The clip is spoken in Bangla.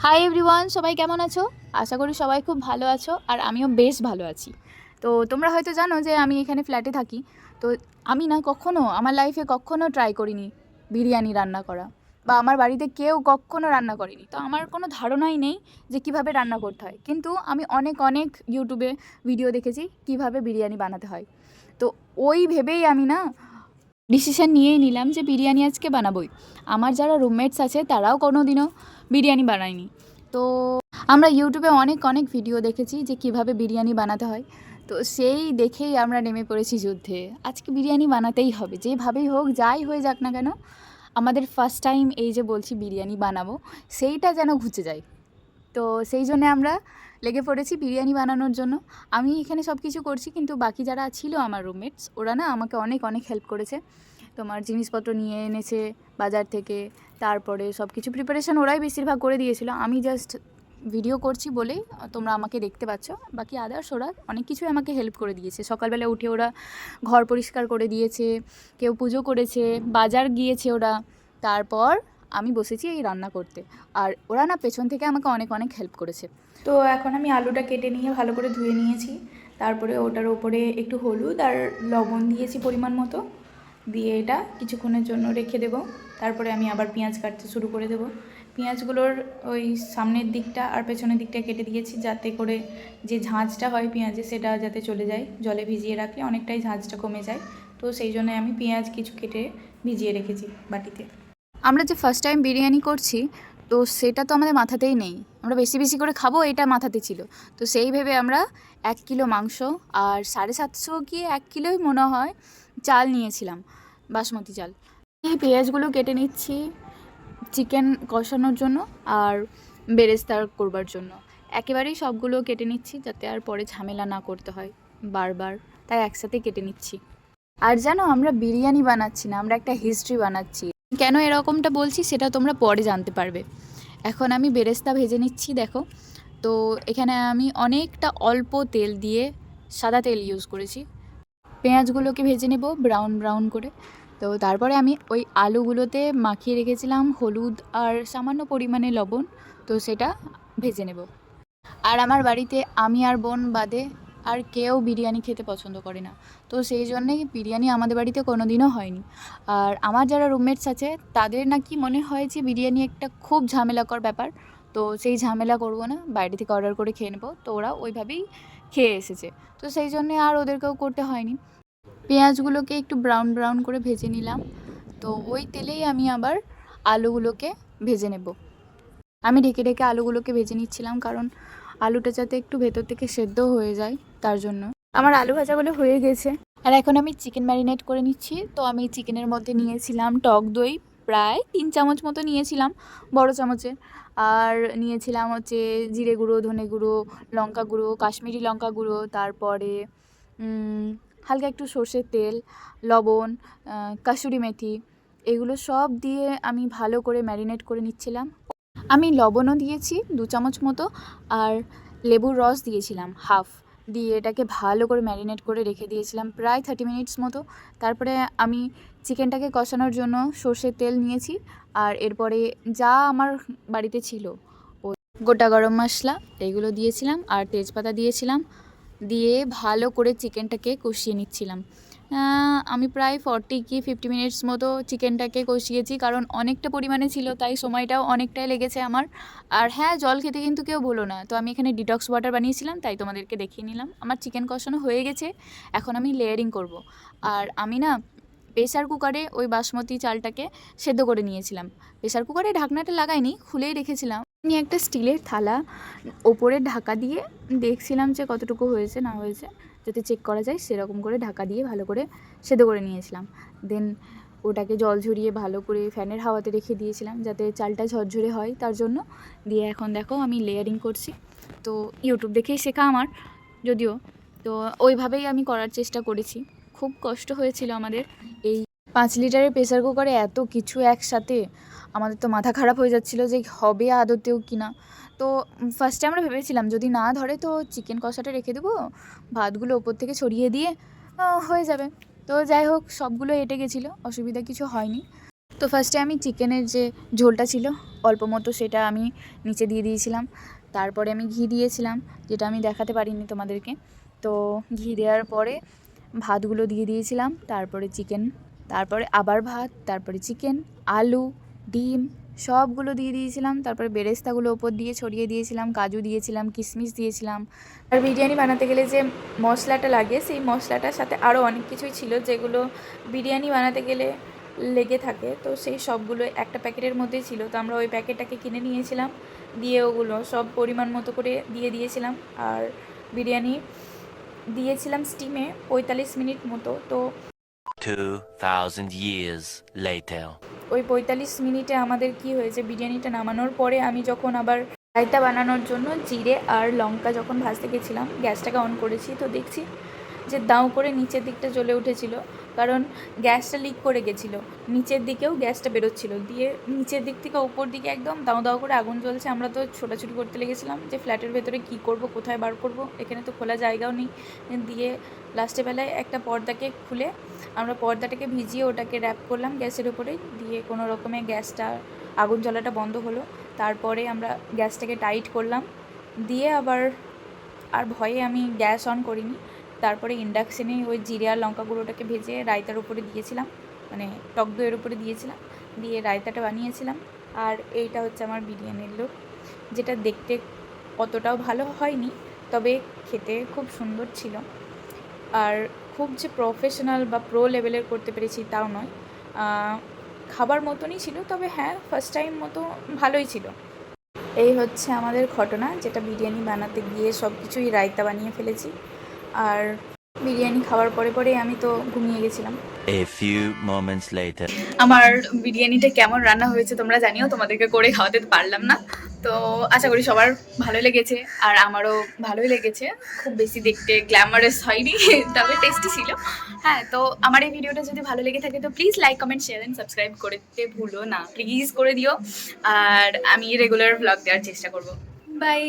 হাই এভরিওয়ান, সবাই কেমন আছো? আশা করি সবাই খুব ভালো আছো আর আমিও বেশ ভালো আছি। তো তোমরা হয়তো জানো যে আমি এখানে ফ্ল্যাটে থাকি। তো আমি না কখনো আমার লাইফে কখনো ট্রাই করিনি বিরিয়ানি রান্না করা, বা আমার বাড়িতে কেউ কখনো রান্না করেনি। তো আমার কোনো ধারণাই নেই যে কিভাবে রান্না করতে হয়। কিন্তু আমি অনেক অনেক ইউটিউবে ভিডিও দেখেছি কিভাবে বিরিয়ানি বানাতে হয়। তো ওই ভেবেই আমি না ডিসিশন নিয়েই নিলাম যে বিরিয়ানি আজকে বানাবোই। আমার যারা রুমমেটস আছে তারাও কোনো দিনও বিরিয়ানি বানায়নি। তো আমরা ইউটিউবে অনেক অনেক ভিডিও দেখেছি যে কিভাবে বিরিয়ানি বানাতে হয়। তো সেই দেখেই আমরা নেমে পড়েছি যুদ্ধে। আজকে বিরিয়ানি বানাতেই হবে, যেভাবেই হোক, যাই হয়ে যাক না কেন। আমাদের ফার্স্ট টাইম এই যে বলছি বিরিয়ানি বানাবো, সেইটা যেন ঘুচে যায়। তো সেই জন্যে আমরা লেগে পড়েছি বিরিয়ানি বানানোর জন্য। আমি এখানে সব কিছু করছি, কিন্তু বাকি যারা ছিল আমার রুমমেটস, ওরা না আমাকে অনেক অনেক হেল্প করেছে। তোমার জিনিসপত্র নিয়ে এনেছে বাজার থেকে, তারপরে সব কিছু প্রিপারেশান ওরাই বেশিরভাগ করে দিয়েছিল। আমি জাস্ট ভিডিও করছি বলেই তোমরা আমাকে দেখতে পাচ্ছ। বাকি আদার্স ওরা অনেক কিছুই আমাকে হেল্প করে দিয়েছে। সকালবেলা উঠে ওরা ঘর পরিষ্কার করে দিয়েছে, কেউ পুজো করেছে, বাজার গিয়েছে ওরা। তারপর আমি বসেছি এই রান্না করতে, আর ওরা না পেছন থেকে আমাকে অনেক অনেক হেল্প করেছে। তো এখন আমি আলুটা কেটে নিয়ে ভালো করে ধুয়ে নিয়েছি। তারপরে ওটার ওপরে একটু হলুদ আর লবণ দিয়েছি পরিমাণ মতো, দিয়ে এটা কিছুক্ষণের জন্য রেখে দেব। তারপরে আমি আবার পেঁয়াজ কাটতে শুরু করে দেব। পেঁয়াজগুলোর ওই সামনের দিকটা আর পেছনের দিকটা কেটে দিয়েছি, যাতে করে যে ঝাঁঝটা হয় পেঁয়াজে সেটা যাতে চলে যায়। জলে ভিজিয়ে রাখলে অনেকটাই ঝাঁঝটা কমে যায়। তো সেই জন্য আমি পেঁয়াজ কিছু কেটে ভিজিয়ে রেখেছি বাটিতে। আমরা যে ফার্স্ট টাইম বিরিয়ানি করছি, তো সেটা তো আমাদের মাথাতেই নেই। আমরা বেশি বেশি করে খাবো এটা মাথাতে ছিল। তো সেই ভেবে আমরা 1 কিলো মাংস আর 750 কি 1 কিলোই মনে হয় চাল নিয়েছিলাম, বাসমতি চাল। এই পেঁয়াজগুলো কেটে নিচ্ছি চিকেন কষানোর জন্য আর বেরেস্তা করবার জন্য। একেবারেই সবগুলো কেটে নিচ্ছি যাতে আর পরে ঝামেলা না করতে হয় বারবার, তাই একসাথে কেটে নিচ্ছি। আর জানো, আমরা বিরিয়ানি বানাচ্ছি না, আমরা একটা হিস্ট্রি বানাচ্ছি। কেন এরকমটা বলছি সেটা তোমরা পরে জানতে পারবে। এখন আমি বেরেস্তা ভেজে নিচ্ছি, দেখো। তো এখানে আমি অনেকটা অল্প তেল দিয়ে, সাদা তেল ইউজ করেছি। পেঁয়াজগুলোকে ভেজে নেব ব্রাউন ব্রাউন করে। তো তারপরে আমি ওই আলুগুলোতে মাখিয়ে রেখেছিলাম হলুদ আর সামান্য পরিমাণে লবণ, তো সেটা ভেজে নেব। আর আমার বাড়িতে আমি আর বোন বাদে আর কেউ বিরিয়ানি খেতে পছন্দ করে না। তো সেই জন্যেই বিরিয়ানি আমাদের বাড়িতে কোনো দিনও হয়নি। আর আমার যারা রুমমেটস আছে তাদের নাকি মনে হয় যে বিরিয়ানি একটা খুব ঝামেলাকর ব্যাপার। তো সেই ঝামেলা করব না, বাইরে থেকে অর্ডার করে খেয়ে নেবো। তো ওরা ওইভাবেই খেয়ে এসেছে। তো সেই জন্যে আর ওদেরকেও করতে হয়নি। পেঁয়াজগুলোকে একটু ব্রাউন ব্রাউন করে ভেজে নিলাম। তো ওই তেলেই আমি আবার আলুগুলোকে ভেজে নেব। আমি ঢেকে ঢেকে আলুগুলোকে ভেজে নিচ্ছিলাম, কারণ আলুটা যাতে একটু ভেতর থেকে সেদ্ধ হয়ে যায় তার জন্য। আমার আলু ভাজাগুলো হয়ে গেছে, আর এখন আমি চিকেন ম্যারিনেট করে নিচ্ছি। তো আমি চিকেনের মধ্যে নিয়েছিলাম টক দই, প্রায় 3 চামচ মতো নিয়েছিলাম, বড় চামচে। আর নিয়েছিলাম হচ্ছে জিরে গুঁড়ো, ধনে গুঁড়ো, লঙ্কা গুঁড়ো, কাশ্মীরি লঙ্কা গুঁড়ো, তারপরে হালকা একটু সর্ষের তেল, লবণ, কাসুরি মেথি, এগুলো সব দিয়ে আমি ভালো করে ম্যারিনেট করে নিচ্ছিলাম। আমি লবণও দিয়েছি 2 চামচ মতো, আর লেবুর রস দিয়েছিলাম হাফ, দিয়ে এটাকে ভালো করে ম্যারিনেট করে রেখে দিয়েছিলাম প্রায় 30 মিনিটস মতো। তারপরে আমি চিকেনটাকে কষানোর জন্য সর্ষের তেল নিয়েছি, আর এরপরে যা আমার বাড়িতে ছিল ওই গোটা গরম মশলা এগুলো দিয়েছিলাম, আর তেজপাতা দিয়েছিলাম, দিয়ে ভালো করে চিকেনটাকে কষিয়ে নিচ্ছিলাম। আমি প্রায় 40 কি 50 মিনিটস মতো চিকেনটাকে কষিয়েছি, কারণ অনেকটা পরিমাণে ছিল, তাই সময়টাও অনেকটাই লেগেছে আমার। আর হ্যাঁ, জল খেতে কিন্তু কেউ বলো না। তো আমি এখানে ডিটক্স ওয়াটার বানিয়েছিলাম, তাই তোমাদেরকে দেখিয়ে নিলাম। আমার চিকেন কষানো হয়ে গেছে, এখন আমি লেয়ারিং করব। আর আমি না প্রেসার কুকারে ওই বাসমতি চালটাকে সেদ্ধ করে নিয়েছিলাম। প্রেসার কুকারে ঢাকনাটা লাগাইনি, খুলেই রেখেছিলাম। আমি একটা স্টিলের থালা ওপরে ঢাকা দিয়ে দেখছিলাম যে কতটুকু হয়েছে না হয়েছে, যাতে চেক করা যায় সেরকম করে ঢাকা দিয়ে ভালো করে সেদ্ধ করে নিয়েছিলাম। দেন ওটাকে জল ঝরিয়ে ভালো করে ফ্যানের হাওয়াতে রেখে দিয়েছিলাম যাতে চালটা ঝরঝরে হয় তার জন্য। দিয়ে এখন দেখো আমি লেয়ারিং করছি। তো ইউটিউব দেখেই শেখা আমার, যদিও। তো ওইভাবেই আমি করার চেষ্টা করেছি। খুব কষ্ট হয়েছিল আমাদের এই 5 লিটারের প্রেসার কুকারে এত কিছু একসাথে। আমাদের তো মাথা খারাপ হয়ে যাচ্ছিলো যে হবে আদতেও কি না। তো ফার্স্টে আমরা ভেবেছিলাম যদি না ধরে তো চিকেন কষাটা রেখে দেবো, ভাতগুলো ওপর থেকে ছড়িয়ে দিয়ে হয়ে যাবে। তো যাই হোক, সবগুলো এঁটে গেছিলো, অসুবিধা কিছু হয়নি। তো ফার্স্টে আমি চিকেনের যে ঝোলটা ছিল অল্প মতো সেটা আমি নিচে দিয়ে দিয়েছিলাম। তারপরে আমি ঘি দিয়েছিলাম, যেটা আমি দেখাতে পারিনি তোমাদেরকে। তো ঘি দেওয়ার পরে ভাতগুলো দিয়ে দিয়েছিলাম, তারপরে চিকেন, তারপরে আবার ভাত, তারপরে চিকেন, আলু, ডিম সবগুলো দিয়ে দিয়েছিলাম। তারপরে বেরেস্তাগুলো ওপর দিয়ে ছড়িয়ে দিয়েছিলাম, কাজু দিয়েছিলাম, কিশমিশ দিয়েছিলাম। আর বিরিয়ানি বানাতে গেলে যে মশলাটা লাগে সেই মশলাটার সাথে আরও অনেক কিছুই ছিল যেগুলো বিরিয়ানি বানাতে গেলে লেগে থাকে। তো সেই সবগুলো একটা প্যাকেটের মধ্যেই ছিল। তো আমরা ওই প্যাকেটটাকে কিনে নিয়েছিলাম, দিয়ে ওগুলো সব পরিমাণ মতো করে দিয়ে দিয়েছিলাম। আর বিরিয়ানি দিয়েছিলাম স্টিমে 45 মিনিট মতো। তো 2000 years later. ওই 45 মিনিটে আমাদের কি হয়েছে, বিরিয়ানিটা নামানোর পরে আমি যখন আবার রায়তা বানানোর জন্য জিরে আর লঙ্কা যখন ভাজতে গেছিলাম, গ্যাসটাকে অন করেছি, তো দেখছি যে দাও করে নিচের দিকটা জ্বলে উঠেছিল, কারণ গ্যাসটা লিক করে গেছিলো। নিচের দিকেও গ্যাসটা বেরোচ্ছিলো, দিয়ে নিচের দিক থেকে উপর দিকে একদম দাও দাও করে আগুন জ্বলছে। আমরা তো ছোটাছুটি করতে লেগেছিলাম যে ফ্ল্যাটের ভেতরে কী করব, কোথায় বার করব, এখানে তো খোলা জায়গাও নেই। দিয়ে লাস্টে বেলায় একটা পর্দাকে খুলে আমরা পর্দাটাকে ভিজিয়ে ওটাকে র্যাপ করলাম গ্যাসের উপরে, দিয়ে কোনো রকমে গ্যাসটা আগুন জ্বলাটা বন্ধ হলো। তারপরে আমরা গ্যাসটাকে টাইট করলাম, দিয়ে আবার আর ভয়ে আমি গ্যাস অন করিনি। তারপরে ইন্ডাকশানে ওই জিরে আর লঙ্কা গুঁড়োটাকে ভেজে রায়তার উপরে দিয়েছিলাম, মানে টক দইয়ের উপরে দিয়েছিলাম, দিয়ে রায়তাটা বানিয়েছিলাম। আর এইটা হচ্ছে আমার বিরিয়ানির লুক, যেটা দেখতে অতটাও ভালো হয়নি, তবে খেতে খুব সুন্দর ছিল। আর খুব যে প্রফেশনাল বা প্রো লেভেলের করতে পেরেছি তাও নয়, খাবার মতনই ছিল, তবে হ্যাঁ ফার্স্ট টাইম মতো ভালোই ছিল। এই হচ্ছে আমাদের ঘটনা, যেটা বিরিয়ানি বানাতে গিয়ে সব কিছুই রায়তা বানিয়ে ফেলেছি। আর বিরিয়ানি খাওয়ার পরে পরে আমি তো ঘুমিয়ে গেছিলাম। A few moments later. আমার বিরিয়ানিটা কেমন রান্না হয়েছে তোমরা জানিও, তোমাদেরকে করে খাওয়াতে পারলাম না। তো আশা করি সবার ভালো লেগেছে, আর আমারও ভালোই লেগেছে। খুব বেশি দেখতে গ্ল্যামারাস হয়নি, তবে টেস্টি ছিল। হ্যাঁ, তো আমার এই ভিডিওটা যদি ভালো লেগে থাকে তো please like, comment, share and subscribe করতে ভুলো না, প্লিজ করে দিও। আর আমি রেগুলার ব্লগ দেওয়ার চেষ্টা করব। বাই।